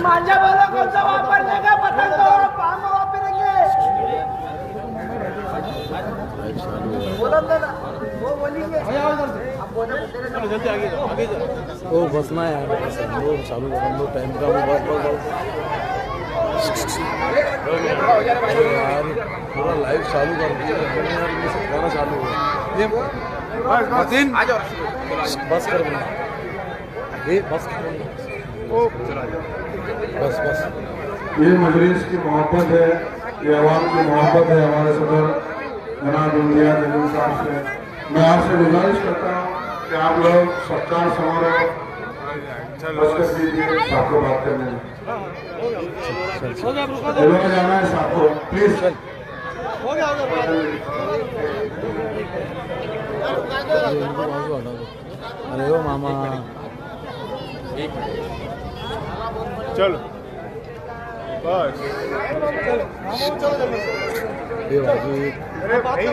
मांझा बोलो कौन सा वापरने का पतंग तो पाम वापरेंगे बोलो ना वो बोलेंगे जल्दी आगे जाओ वो बसना है यार वो चालू कर हम लोग टाइम का वो बहुत यार पूरा लाइव चालू कर दिया गाना चालू हो ये आ जाओ बस कर ये बस बस ये मजलिस की मोहब्बत है, ये आवाम की मोहब्बत है हमारे सदर जनाब इंडिया जलील साहब से। मैं आपसे गुजारिश करता हूँ कि आप लोग सत्कार समारोह आपको बात करने में जाना है साहब को प्लीज अरे ओ मामा चलो बस ये बाजी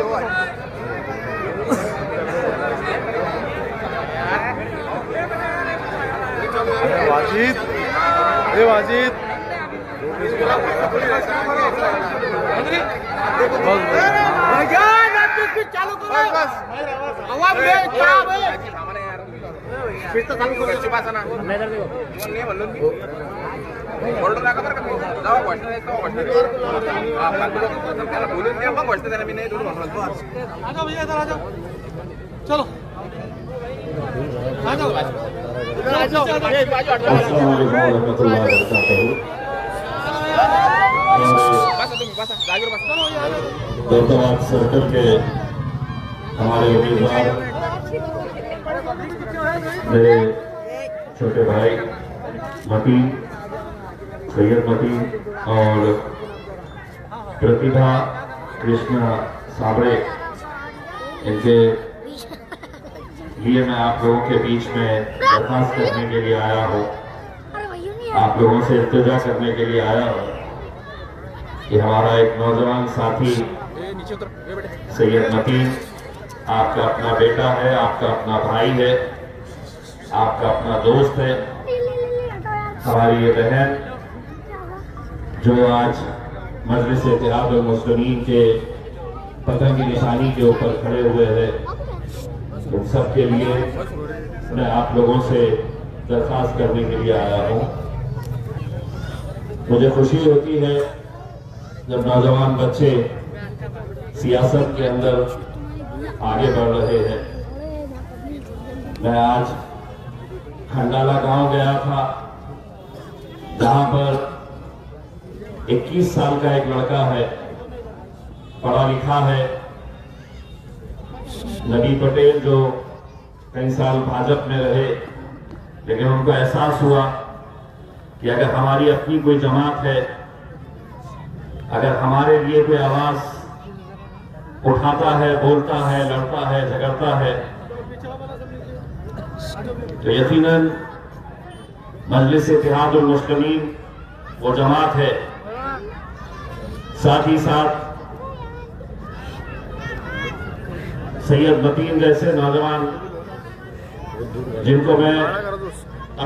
वाजिद ये वाजिद चालू करो आवाज में खराब है फिर तो चालू करो शिवासना मैं इधर देखो नहीं बोलो ऑर्डर लगा बरं का जावा गोष्ट आहे तो गोष्ट हां त्याला बोलून द्या मग गोष्ट त्याला मी नाही थोडी म्हणतो आ जाओ भैया इधर आ जाओ चलो आ जाओ ये बाजू हट जाओ बस तुम बस जागीर बस चलो यार दौलताबाद सर्कल के हमारे उम्मीदवार मेरे छोटे भाई मती सैयद मती और प्रतिभा कृष्ण साबड़े इनके लिए मैं आप लोगों के बीच में दरखास्त करने के लिए आया हूँ, आप लोगों से इल्तिजा करने के लिए आया हूँ कि हमारा एक नौजवान साथी सैयद मतीन आपका अपना बेटा है, आपका अपना भाई है, आपका अपना दोस्त है, हमारी ये बहन जो आज मजलिस इत्तेहाद और मुस्लिमीन के पतंग की निशानी के ऊपर खड़े हुए हैं, उन सब के लिए मैं आप लोगों से दरख्वास्त करने के लिए आया हूँ। मुझे खुशी होती है जब नौजवान बच्चे सियासत के अंदर आगे बढ़ रहे हैं। मैं आज खंडाला गांव गया था जहां पर 21 साल का एक लड़का है, पढ़ा लिखा है, नबी पटेल जो कई साल भाजपा में रहे, लेकिन उनको एहसास हुआ कि अगर हमारी अपनी कोई जमात है, अगर हमारे लिए कोई आवाज उठाता है, बोलता है, लड़ता है, झगड़ता है, तो यकीनन मजलिस इत्तेहाद उल मुस्लिमीन वो जमात है। साथ ही साथ सैयद मतीन जैसे नौजवान जिनको मैं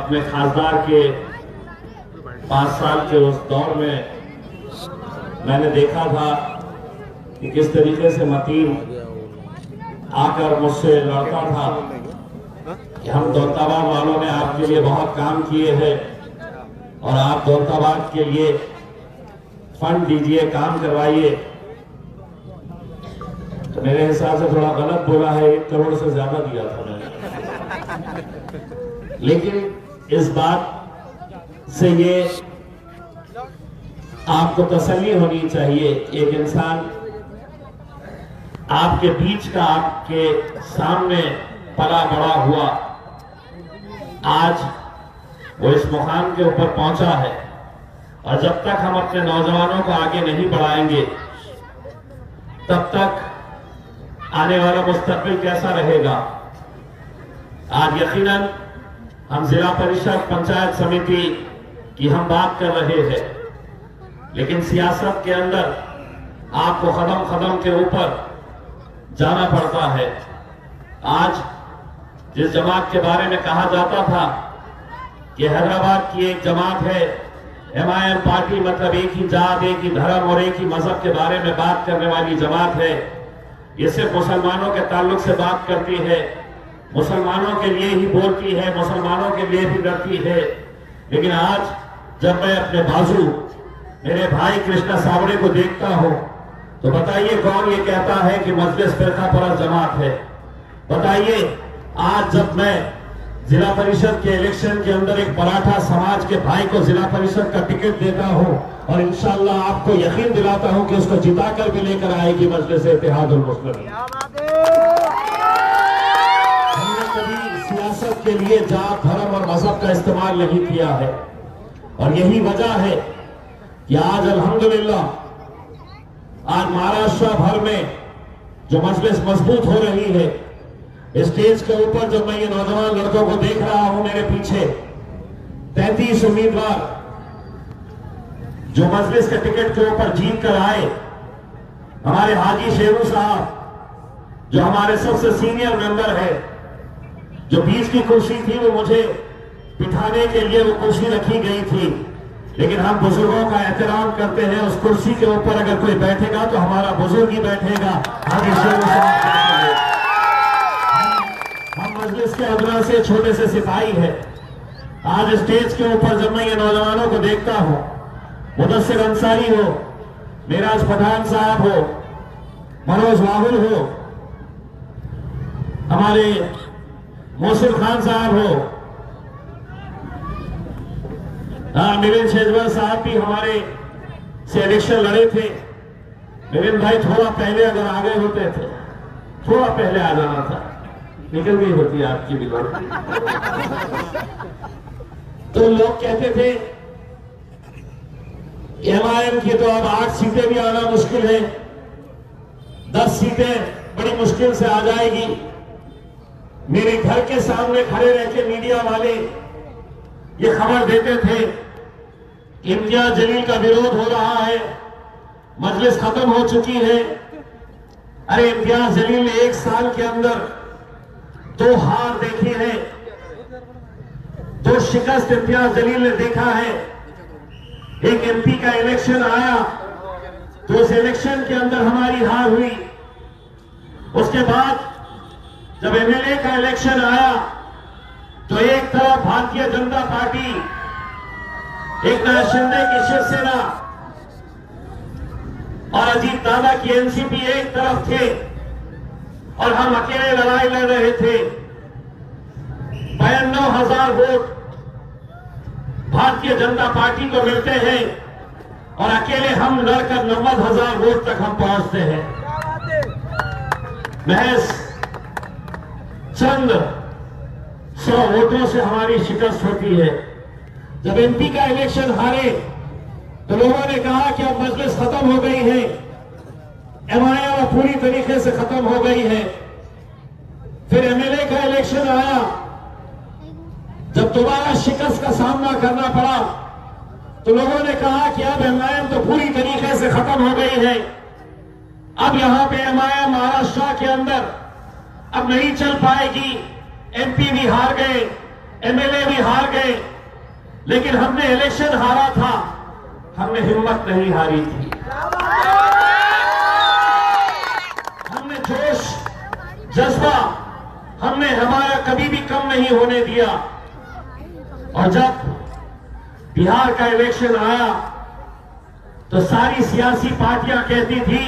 अपने खासदार के 5 साल के उस दौर में मैंने देखा था कि किस तरीके से मतीन आकर मुझसे लड़ता था कि हम दौलताबाद वालों ने आपके लिए बहुत काम किए हैं और आप दौलताबाद के लिए फंड दीजिए, काम करवाइए। तो मेरे हिसाब से थोड़ा गलत बोला है, 1 करोड़ से ज्यादा दिया था मैंने, लेकिन इस बात से ये आपको तसल्ली होनी चाहिए, एक इंसान आपके बीच का, आपके सामने पला बड़ा हुआ, आज वो इस मुकाम के ऊपर पहुंचा है। और जब तक हम अपने नौजवानों को आगे नहीं बढ़ाएंगे तब तक आने वाला मुस्तकबिल कैसा रहेगा। आज यकीनन हम जिला परिषद पंचायत समिति की हम बात कर रहे हैं, लेकिन सियासत के अंदर आपको कदम कदम के ऊपर जाना पड़ता है। आज जिस जमात के बारे में कहा जाता था कि हैदराबाद की एक जमात है MIM पार्टी, मतलब एक ही जात, एक ही धर्म और एक ही मजहब के बारे में बात करने वाली जमात है, ये सिर्फ मुसलमानों के ताल्लुक से बात करती है, मुसलमानों के लिए ही बोलती है, मुसलमानों के लिए भी लड़ती है। लेकिन आज जब मैं अपने बाजू मेरे भाई कृष्णा सावड़े को देखता हूं तो बताइए कौन ये कहता है कि मजलिस फिरका परस्त जमात है? बताइए, आज जब मैं जिला परिषद के इलेक्शन के अंदर एक पराठा समाज के भाई को जिला परिषद का टिकट देता हूं और इंशाअल्लाह आपको यकीन दिलाता हूं कि उसको जिताकर भी लेकर आएगी मजलिस इत्तेहादुल मुस्लिमीन। हमने कभी सियासत के लिए जात, धर्म और मजहब का इस्तेमाल नहीं किया है और यही वजह है कि आज अल्हम्दुलिल्लाह आज महाराष्ट्र भर में जो मजलिस मजबूत हो रही है, स्टेज के ऊपर जब मैं ये नौजवान लड़कों को देख रहा हूं मेरे पीछे 33 उम्मीदवार जो मजलिस के टिकट के ऊपर जीत कर आए, हमारे हाजी शेरू साहब जो हमारे सबसे सीनियर मेंबर है, जो बीच की कुर्सी थी वो मुझे बिठाने के लिए वो कुर्सी रखी गई थी, लेकिन हम बुजुर्गों का एहतराम करते हैं। उस कुर्सी के ऊपर अगर कोई बैठेगा तो हमारा बुजुर्ग ही बैठेगा, हाजी शेरू साहब। हम मजलिस के अदना से छोटे से सिपाही है। आज स्टेज के ऊपर जब मैं ये नौजवानों को देखता हूं, मुदस्सिर अंसारी हो, मेराज पठान साहब हो, मनोज राहुल हो, हमारे मोहसिन खान साहब हो, मिलिंद शेजवर साहब भी हमारे से इलेक्शन लड़े थे। मिलिंद भाई थोड़ा पहले अगर आ गए होते थे, थोड़ा पहले आ जाना था, निकल गई होती आपकी भी बात। तो लोग कहते थे MIM की तो अब 8 सीटें भी आना मुश्किल है, 10 सीटें बड़ी मुश्किल से आ जाएगी। मेरे घर के सामने खड़े रह के मीडिया वाले ये खबर देते थे कि इम्तियाज जलील का विरोध हो रहा है, मजलिस खत्म हो चुकी है। अरे इम्तियाज जलील ने 1 साल के अंदर 2 हार देखी है, 2 शिकस्त इम्तियाज जलील ने देखा है। एक MP का इलेक्शन आया तो उस इलेक्शन के अंदर हमारी हार हुई। उसके बाद जब MLA का इलेक्शन आया तो एक तरफ भारतीय जनता पार्टी, एक तरफ शिंदे की शिवसेना और अजीत दादा की NCP एक तरफ थे और हम अकेले लड़ाई लड़ रहे थे। 92,000 वोट भारतीय जनता पार्टी को मिलते हैं और अकेले हम लड़कर 90,000 वोट तक हम पहुंचते हैं। महज चंद 100 वोटों से हमारी शिकस्त होती है। जब MP का इलेक्शन हारे तो लोगों ने कहा कि अब मजलिस खत्म हो गई है, MIM पूरी तरीके से खत्म हो गई है। फिर MLA का इलेक्शन आया, जब दोबारा शिकस्त का सामना करना पड़ा तो लोगों ने कहा कि अब MIM तो पूरी तरीके से खत्म हो गई है, अब यहां पे MIM महाराष्ट्र के अंदर अब नहीं चल पाएगी। MP भी हार गए, MLA भी हार गए, लेकिन हमने इलेक्शन हारा था, हमने हिम्मत नहीं हारी थी। हमने जोश, जज्बा हमने हमारा कभी भी कम नहीं होने दिया। और जब बिहार का इलेक्शन आया तो सारी सियासी पार्टियां कहती थी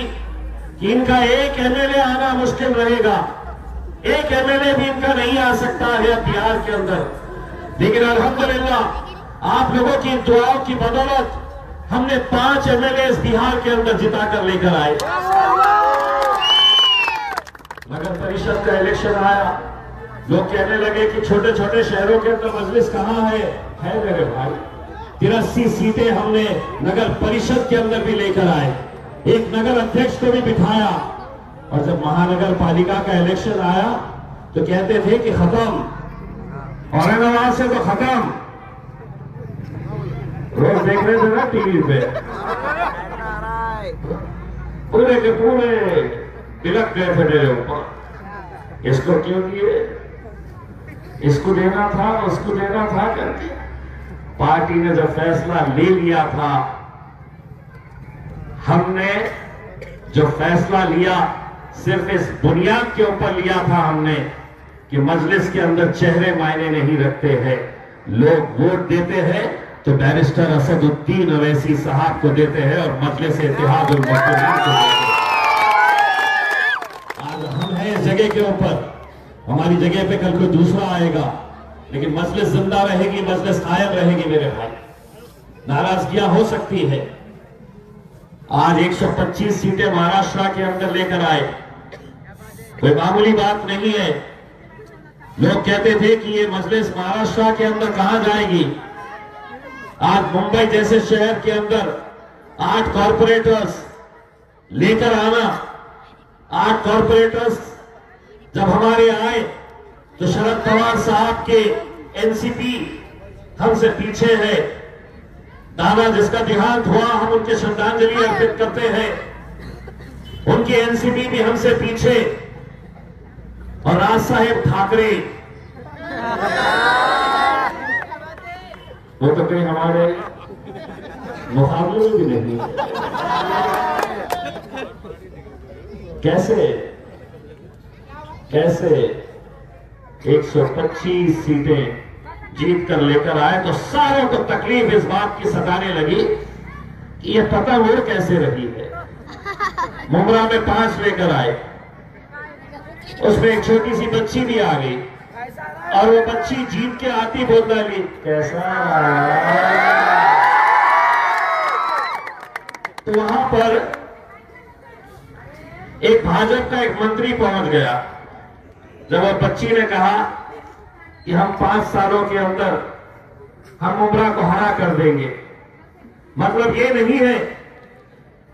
कि इनका एक MLA आना मुश्किल रहेगा, एक MLA भी इनका नहीं आ सकता है बिहार के अंदर। लेकिन अल्हम्दुलिल्लाह आप लोगों की दुआओं की बदौलत हमने 5 MLAs बिहार के अंदर जिताकर लेकर आए। नगर परिषद का इलेक्शन आया, लोग कहने लगे कि छोटे छोटे शहरों के अंदर मजलिस कहां है मेरे भाई। 83 सीटें हमने नगर परिषद के अंदर भी लेकर आए, एक नगर अध्यक्ष को भी बिठाया। और जब महानगर पालिका का इलेक्शन आया तो कहते थे कि खत्म, औरंगाबाद से तो खत्म। रोज देख रहे थे ना टीवी पे, पूरे के पूरे बिलक गए थे मेरे ऊपर, इसको क्यों दिए, इसको देना था, उसको देना था करके। पार्टी ने जब फैसला ले लिया था, हमने जो फैसला लिया सिर्फ इस बुनियाद के ऊपर लिया था हमने कि मजलिस के अंदर चेहरे मायने नहीं रखते हैं, लोग वोट देते हैं तो बैरिस्टर असदुद्दीन ओवैसी साहब को देते हैं और मजलिस इत्तेहादुल मुस्लिमीन को देते हैं। आज हम हैं इस जगह के ऊपर, हमारी जगह पे कल कोई दूसरा आएगा, लेकिन मजलिस जिंदा रहेगी, मजलिस कायम रहेगी मेरे भाई। नाराजगियां हो सकती है, आज 125 सीटें महाराष्ट्र के अंदर लेकर आए, कोई मामूली बात नहीं है। लोग कहते थे कि ये मजलिस महाराष्ट्र के अंदर कहां जाएगी। आज मुंबई जैसे शहर के अंदर 8 कॉर्पोरेटर्स लेकर आना, 8 कॉर्पोरेटर्स जब हमारे आए तो शरद पवार साहब के एनसीपी हमसे पीछे है। दादा जिसका देहांत हुआ, हम उनके श्रद्धांजलि अर्पित करते हैं, उनके एनसीपी भी हमसे पीछे। और राज साहेब ठाकरे वो तो कहीं हमारे मुकाबले में भी नहीं। कैसे कैसे 125 सीटें जीत कर लेकर आए तो सारों को तकलीफ इस बात की सताने लगी कि ये पता वो कैसे रही है। मुंब्रा में 5 लेकर आए, उसमें एक छोटी सी बच्ची भी आ गई और वो बच्ची जीत के आती बोल डाली, कैसा तो वहां पर एक भाजपा का एक मंत्री पहुंच गया। जब वो बच्ची ने कहा कि हम 5 सालों के अंदर हम मुंब्रा को हरा कर देंगे, मतलब ये नहीं है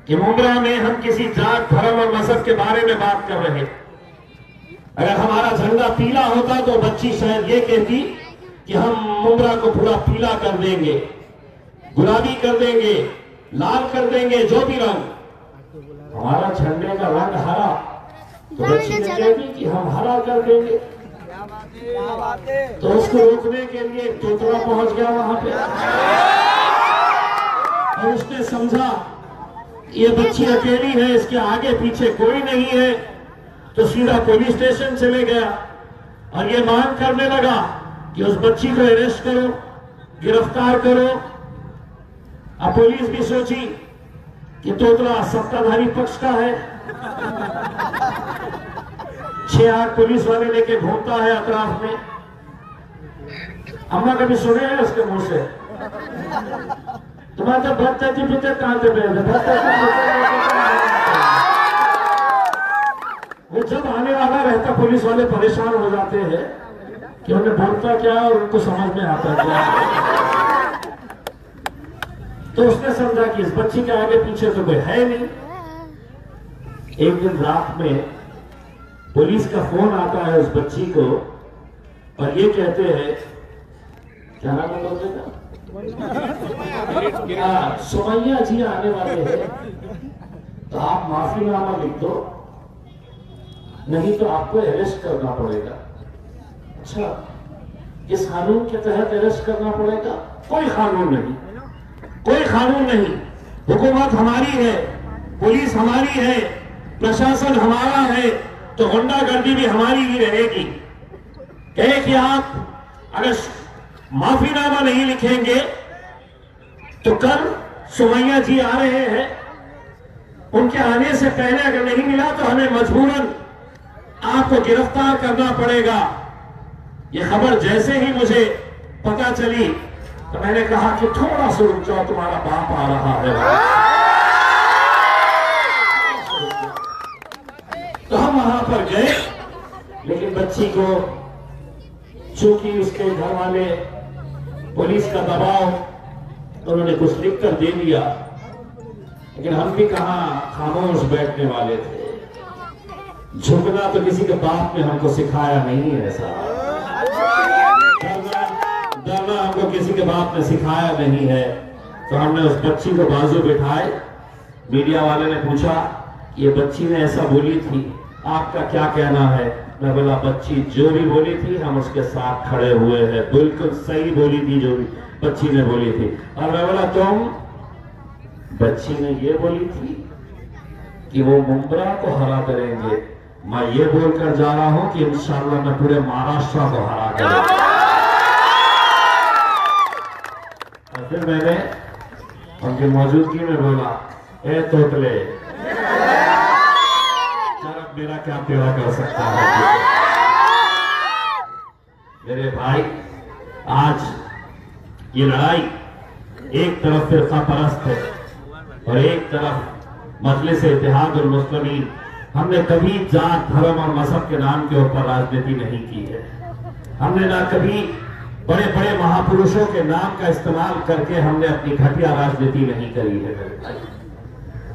कि मुंब्रा में हम किसी जात धर्म और मजहब के बारे में बात कर रहे। अगर हमारा झंडा पीला होता तो बच्ची शायद ये कहती कि हम मुंब्रा को पूरा पीला कर देंगे, गुलाबी कर देंगे, लाल कर देंगे, जो भी रंग। हमारा झंडे का रंग हरा, तो बच्ची ने कहती कि हम हरा कर देंगे। तो उसको रोकने के लिए तोतला पहुंच गया वहां पे और उसने समझा ये बच्ची अकेली है, इसके आगे पीछे कोई नहीं है, तो सीधा पुलिस स्टेशन चले गया और ये मांग करने लगा कि उस बच्ची को अरेस्ट करो, गिरफ्तार करो। अब पुलिस भी सोची कि तोतला सत्ताधारी पक्ष का है, 6-8 पुलिस वाले लेके घूमता है अतराफ में। अम्मा कभी सुने हैं उसके मुंह से, तुम्हारे तो भत्ते पीते कहां से वो जब आने वाला रहता पुलिस वाले परेशान हो जाते हैं कि उन्हें बोलता क्या और उनको समझ में आता क्या। तो उसने समझा कि इस बच्ची के आगे पीछे तो कोई है नहीं। एक दिन रात में पुलिस का फोन आता है उस बच्ची को और ये कहते हैं, क्या नाम है बोलते का, सुमैया जी आने वाले हैं, तो आप माफीनामा लिख दो, नहीं तो आपको अरेस्ट करना पड़ेगा। अच्छा, इस कानून के तहत अरेस्ट करना पड़ेगा? कोई कानून नहीं, कोई कानून नहीं। हुकूमत हमारी है, पुलिस हमारी है, प्रशासन हमारा है, तो गुंडागर्दी भी हमारी ही रहेगी। कहे कि आप अगर माफीनामा नहीं लिखेंगे तो कल सुमैया जी आ रहे हैं, उनके आने से पहले अगर नहीं मिला तो हमें मजबूरन आपको गिरफ्तार करना पड़ेगा। यह खबर जैसे ही मुझे पता चली तो मैंने कहा कि थोड़ा सा रुक जाओ, तुम्हारा बाप आ रहा है। तो हम वहां पर गए, लेकिन बच्ची को चूंकि उसके घर वाले पुलिस का दबाव उन्होंने कुछ लिख कर दे दिया, लेकिन हम भी कहां खामोश बैठने वाले थे। झुकना तो किसी के बाप ने हमको सिखाया नहीं है, ऐसा डरना हमको किसी के बाप ने सिखाया नहीं है। तो हमने उस बच्ची को बाजू बिठाए, मीडिया वाले ने पूछा ये बच्ची ने ऐसा बोली थी, आपका क्या कहना है? मैं बोला बच्ची जो भी बोली थी हम उसके साथ खड़े हुए हैं, बिल्कुल सही बोली थी जो भी बच्ची ने बोली थी। और मैं बोला तुम? बच्ची ने ये बोली थी कि वो मुंब्रा को हरा करेंगे, मैं ये बोलकर जा रहा हूं कि इंशाल्लाह मैं पूरे महाराष्ट्र को हरा करूंगा। और फिर मैंने उनकी मौजूदगी में बोला, ए तोतले, जरा मेरा क्या तेरा कर सकता है? मेरे भाई, आज ये लड़ाई एक तरफ फिरका परस्त है और एक तरफ मजलिस इत्तेहादुल मुस्लिमीन। हमने कभी जात, धर्म और मजहब के नाम के ऊपर राजनीति नहीं की है। हमने ना कभी बड़े बड़े महापुरुषों के नाम का इस्तेमाल करके हमने अपनी घटिया राजनीति नहीं करी है मेरे भाई।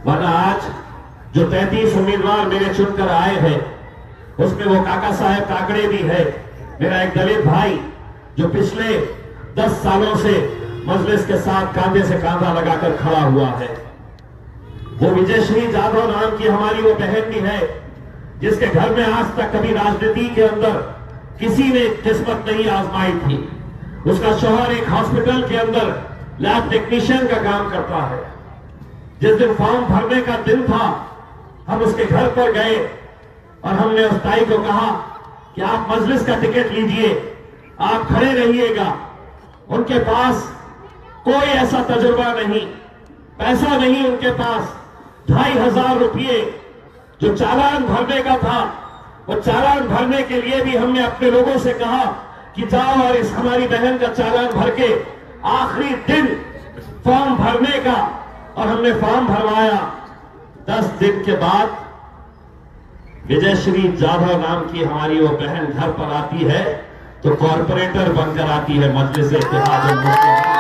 वरना आज जो 33 उम्मीदवार मेरे चुनकर आए हैं उसमें वो काका साहेब काकड़े भी है, मेरा एक दलित भाई जो पिछले 10 सालों से मजलिस के साथ कांधे से कांधा लगाकर खड़ा हुआ है। वो विजयश्री जाधव नाम की हमारी वो बहन भी है जिसके घर में आज तक कभी राजनीति के अंदर किसी ने किस्मत नहीं आजमाई थी। उसका शौहर एक हॉस्पिटल के अंदर लैब टेक्नीशियन का काम करता है। जिस दिन फॉर्म भरने का दिन था हम उसके घर पर गए और हमने उस ताई को कहा कि आप मजलिस का टिकट लीजिए, आप खड़े रहिएगा। उनके पास कोई ऐसा तजुर्बा नहीं, पैसा नहीं उनके पास। 2500 रुपये जो चालान भरने का था, वो चालान भरने के लिए भी हमने अपने लोगों से कहा कि जाओ और इस हमारी बहन का चालान भर के आखिरी दिन फॉर्म भरने का, और हमने फॉर्म भरवाया। 10 दिन के बाद विजयश्री जाधव नाम की हमारी वो बहन घर पर आती है तो कॉर्पोरेटर बनकर आती है मजलिस इत्तेहादुल मुस्लिमीन।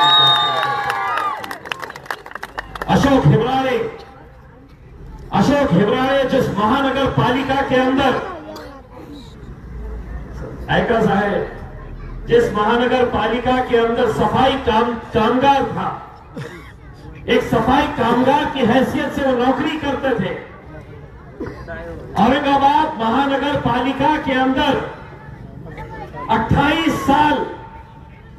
अशोक हिब्रारे जिस महानगर पालिका के अंदर, ऐका साहब, जिस महानगर पालिका के अंदर सफाई कामगार था, एक सफाई कामगार की हैसियत से वो नौकरी करते थे। औरंगाबाद महानगर पालिका के अंदर 28 साल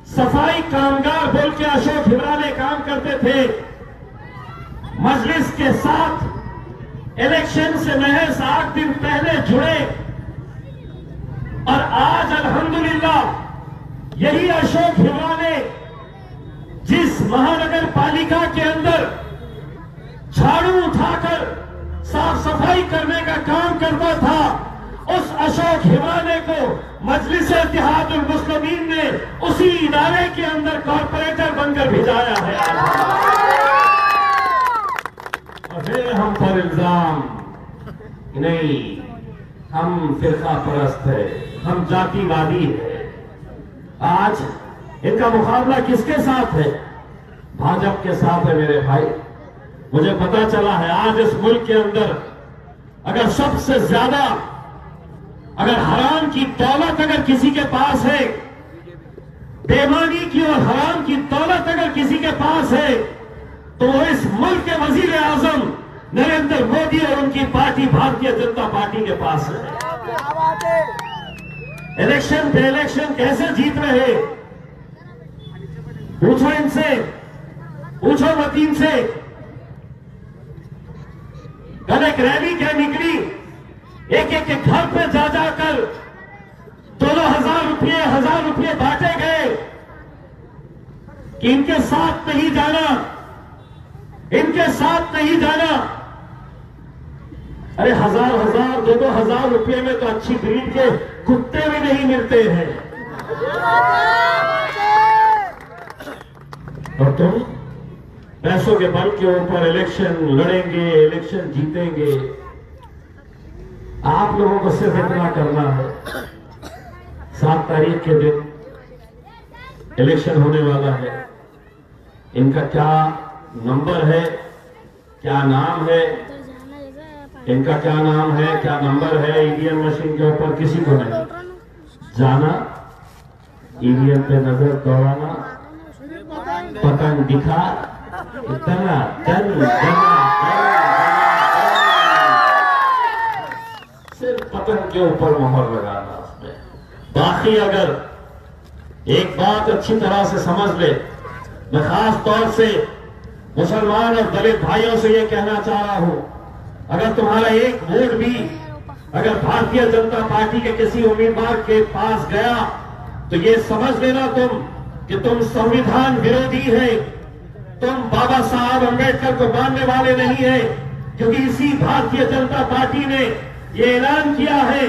सफाई कामगार बोल के अशोक हिब्रारे काम करते थे। मजलिस के साथ इलेक्शन से महज 8 दिन पहले जुड़े और आज अल्हम्दुलिल्लाह यही अशोक हिब्रारे जिस महानगर पालिका के अंदर झाड़ू उठाकर साफ सफाई करने का काम करता था, उस अशोक हिब्रारे को मजलिस इत्तेहादुल मुस्लिमीन ने उसी इदारे के अंदर कॉर्पोरेटर बनकर भिजाया है। और फिर हम पर इल्जाम नहीं, हम फिरका परस्त है, हम जातिवादी है। आज इनका मुकाबला किसके साथ है? भाजपा के साथ है मेरे भाई। मुझे पता चला है आज इस मुल्क के अंदर अगर सबसे ज्यादा अगर हराम की दौलत अगर किसी के पास है, बेईमानी की और हराम की दौलत अगर किसी के पास है, तो वो इस मुल्क के वजीर आजम नरेंद्र मोदी और उनकी पार्टी भारतीय जनता पार्टी के पास है। इलेक्शन पे इलेक्शन कैसे जीत रहे, पूछो इनसे, पूछो मतीन से। कल एक रैली क्या निकली, एक एक के घर पे जा जाकर 2,000 रुपये 1,000 रुपये बांटे गए कि इनके साथ नहीं जाना, इनके साथ नहीं जाना। अरे 1,000 2,000 रुपये में तो अच्छी ब्रीड के कुत्ते भी नहीं मिलते हैं। और तुम पैसों के बल के ऊपर इलेक्शन लड़ेंगे, इलेक्शन जीतेंगे। आप लोगों को सिर्फ इतना करना है, 7 तारीख के दिन इलेक्शन होने वाला है। इनका क्या नंबर है, क्या नाम है, इनका क्या नाम है, क्या नंबर है ईवीएम मशीन के ऊपर किसी को नहीं। जाना, ईवीएम पे नजर दौड़ाना, पतंग दिखा, इतना सिर्फ पतन के ऊपर मोहर लगाना उसमें। बाकी अगर एक बात अच्छी तरह से समझ ले, मैं खास तौर से मुसलमान और दलित भाइयों से यह कहना चाह रहा हूं, अगर तुम्हारा एक वोट भी अगर भारतीय जनता पार्टी के किसी उम्मीदवार के पास गया तो ये समझ लेना तुम कि तुम संविधान विरोधी है, तुम बाबा साहब अम्बेडकर को मानने वाले नहीं है। क्योंकि इसी भारतीय जनता पार्टी ने ये ऐलान किया है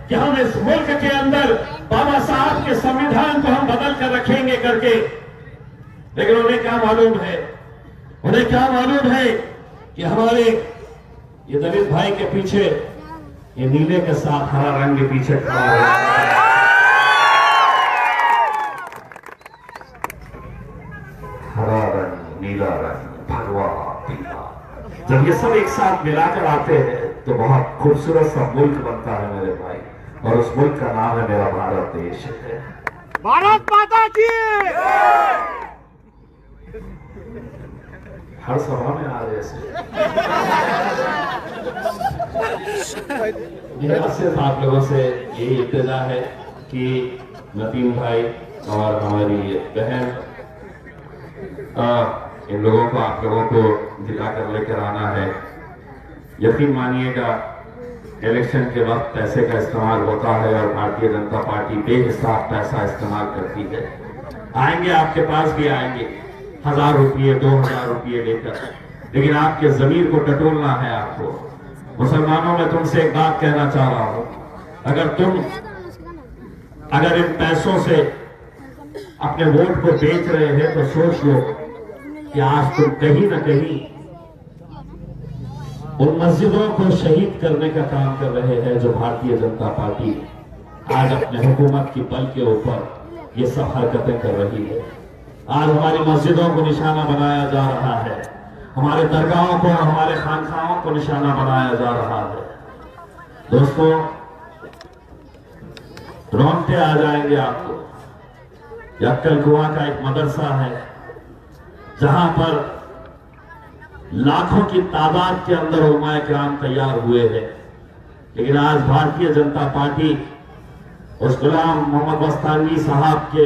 कि हम इस मुल्क के अंदर बाबा साहब के संविधान को हम बदल कर रखेंगे करके। लेकिन उन्हें क्या मालूम है, उन्हें क्या मालूम है कि हमारे ये दलित भाई के पीछे ये नीले के साथ हरा रंग के पीछे खड़ा है। हरा रंग, नीला रंग, भगवा पीला, जब ये सब एक साथ मिलाकर आते हैं तो बहुत खूबसूरत सा मुल्क बनता है मेरे भाई, और उस मुल्क का नाम है मेरा भारत देश है। भारत माता की हर सभा में आ रहे ऐसे मेरा सिर्फ आप लोगों से यही इल्तिजा है कि नतीम भाई और हमारी बहन इन लोगों को आप लोगों को दिला कर लेकर आना है। यकीन मानिएगा इलेक्शन के वक्त पैसे का इस्तेमाल होता है और भारतीय जनता पार्टी बेहिसाब पैसा इस्तेमाल करती है। आएंगे आपके पास भी आएंगे 1000 रुपये 2000 रुपये लेकर, लेकिन आपके जमीर को टटोलना है आपको। मुसलमानों में तुमसे एक बात कहना चाह रहा हूं, अगर इन पैसों से अपने वोट को बेच रहे हैं तो सोच लो कि आज तुम कहीं ना कहीं उन मस्जिदों को शहीद करने का काम कर रहे हैं जो भारतीय जनता पार्टी आज अपने हुकूमत की बल के ऊपर ये सब हरकतें कर रही है। आज हमारी मस्जिदों को निशाना बनाया जा रहा है, हमारे दरगाहों को, हमारे खानखाहों को निशाना बनाया जा रहा है। दोस्तों, रोंगटे आ जाएंगे आपको। यक्कल कुआं का एक मदरसा है जहां पर लाखों की तादाद के अंदर उलमाए किराम तैयार हुए हैं, लेकिन आज भारतीय जनता पार्टी उस गुलाम मोहम्मद बस्तानवी साहब के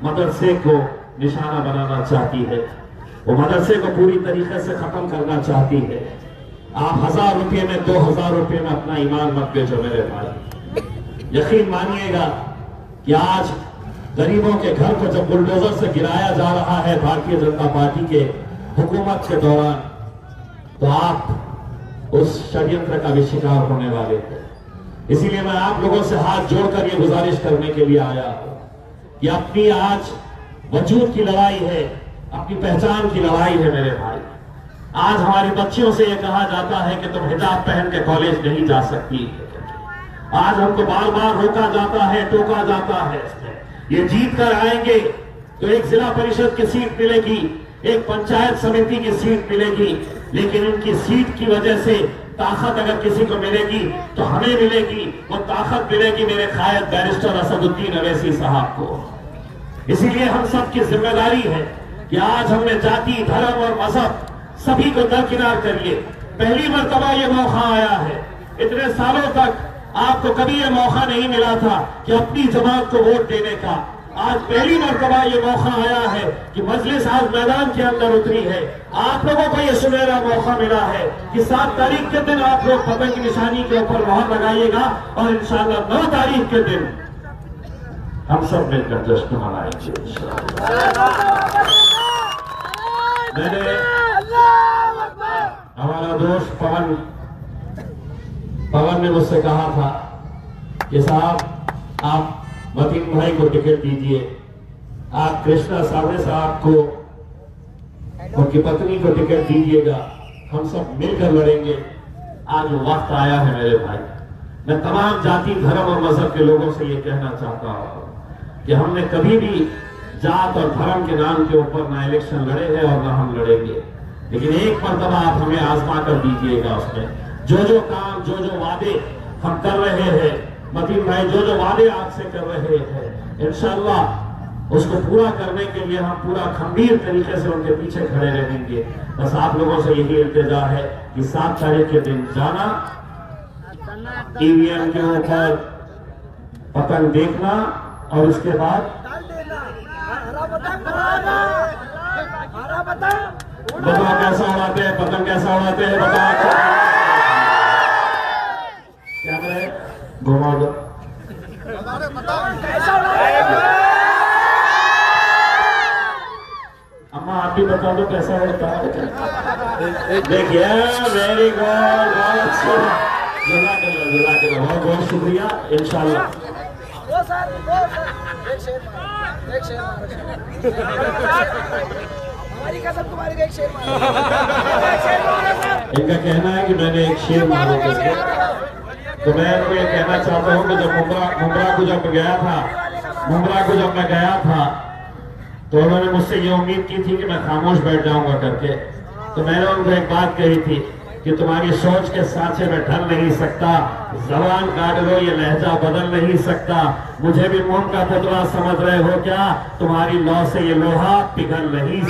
मदरसे को निशाना बनाना चाहती है। वो मदरसे को पूरी तरीके से खत्म करना चाहती है। आप 1000 रुपये में 2000 रुपये में अपना ईमान मत बेचो मेरे भाई। यकीन मानिएगा कि आज गरीबों के घर को जब बुलडोजर से गिराया जा रहा है भारतीय जनता पार्टी के हुकूमत के दौरान, तो आप उस षड्यंत्र का भी शिकार होने वाले थे। इसीलिए मैं आप लोगों से हाथ जोड़कर ये गुजारिश करने के लिए आया हूं कि अपनी आज वजूद की लड़ाई है, अपनी पहचान की लड़ाई है मेरे भाई। आज हमारी बच्चियों से यह कहा जाता है कि तुम हिजाब पहन के कॉलेज नहीं जा सकती। आज हमको बार बार रोका जाता है, टोका जाता है। ये जीत कर आएंगे तो एक जिला परिषद की सीट मिलेगी, एक पंचायत समिति की सीट मिलेगी, लेकिन इनकी सीट की वजह से ताकत अगर किसी को मिलेगी तो हमें मिलेगी। वो ताकत मिलेगी मेरे कायद बैरिस्टर असदुद्दीन अवैसी साहब को। इसीलिए हम सब की जिम्मेदारी है कि आज हमने जाति, धर्म और मजहब सभी को दरकिनार करिए। पहली मर्तबा ये मौका आया है, इतने सालों तक आपको कभी ये मौका नहीं मिला था कि अपनी जमात को वोट देने का। आज पहली मर्तबा ये मौका आया है कि मजलिस आज मैदान के अंदर उतरी है। आप लोगों को ये सुनहरा मौका मिला है कि 7 तारीख के दिन आप लोग पतंग की निशानी के ऊपर मोहर लगाइएगा और इंशाअल्लाह 9 तारीख के दिन हम सब मिलकर जश्न मनाएंगे। मैंने हमारा दोस्त पवन ने मुझसे कहा था कि साहब आप मतीन भाई को टिकट दीजिए, आप कृष्णा सावरे साहब को, उनकी पत्नी को टिकट दीजिएगा, हम सब मिलकर लड़ेंगे। आज वक्त आया है मेरे भाई। मैं तमाम जाति, धर्म और मजहब के लोगों से ये कहना चाहता हूं कि हमने कभी भी जात और धर्म के नाम के ऊपर ना इलेक्शन लड़े हैं और ना हम लड़ेंगे, लेकिन एक मर्तबा आप हमें आजमा कर दीजिएगा। उसमें जो काम, जो वादे हम कर रहे हैं, मतीन भाई जो वादे आपसे कर रहे हैं, इंशाअल्लाह उसको पूरा करने के लिए हम पूरा खंभीर तरीके से उनके पीछे खड़े रहेंगे। बस आप लोगों से यही इल्तिजा है कि 7 तारीख के दिन जाना ईवीएम के ऊपर पतंग देखना और उसके बाद बताओ कैसा उड़ाते हैं, पतंग कैसा उड़ाते हैं, बताओ। क्या करें, घुमा दो। अम्मा आप भी बता दो कैसा उड़ता है। देखिए वेरी गुड, बहुत अच्छी, जज़ाकल्लाह, बहुत बहुत शुक्रिया। इंशाल्लाह इनका कहना है कि मैंने एक शेर मारा करके, तो मैं इनको ये कहना चाहता हूँ कि जब मुंब्रा को जब मैं गया था तो उन्होंने मुझसे ये उम्मीद की थी कि मैं खामोश बैठ जाऊंगा करके, तो मैंने उनको एक बात कही थी कि तुम्हारी सोच के साथे में ढल नहीं सकता, जबान काट लो ये लहजा बदल नहीं सकता, मुझे भी मोम का पुतला समझ रहे हो क्या, तुम्हारी लौ से ये लोहा पिघल नहीं